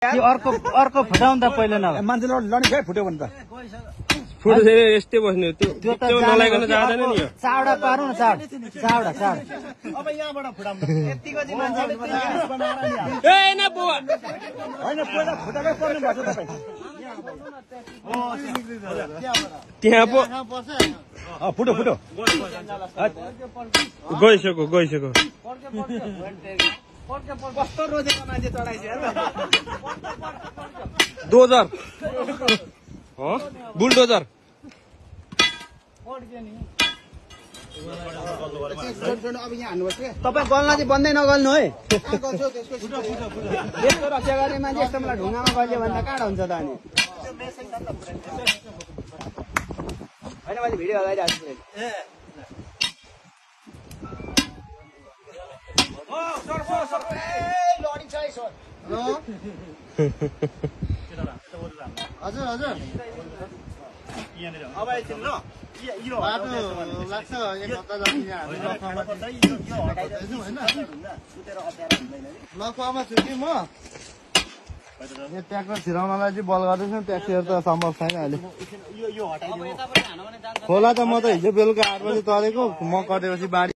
अर्को फुटाउनु त पहिला न मान्छे लड्ने खै फुट्यो भने त फुट यस्तै बस्ने त्यो नलाइकन जाँदैन नि यो चावडा पारौ न चावडा अब यहाँबाट फुटाउनु यतिको चाहिँ मान्छे ए न बुवा हैन पहिला फुटाकै पर्नु भएको तपाईँ त्यहाँ पो फुट्यो गइसक्यो कस्तो रोजेको मान्छे चढाइछ डोजर बुलडोजर तपाईँ गल्न चाहिँ बन्दै नगल्नु है यस्तो रक्षा गर्ने मान्छे यस्तो मलाई ढुङ्गामा गल्यो भने त कहाँ हुन्छ त अनि होइन मैले भिडियो लगाइरहेको छु हजुर अब एकछिन ल लाग्छ एक हप्ता जति लखुवामा छु कि म यो ट्र्याक्टर छिराउनलाई चाहिँ बल गर्दैछु ट्याक्सीहरू त सम्भव छैन अहिले खोला त म त हिजो बेलुका 8 बजी तरेको म कटेपछि बारी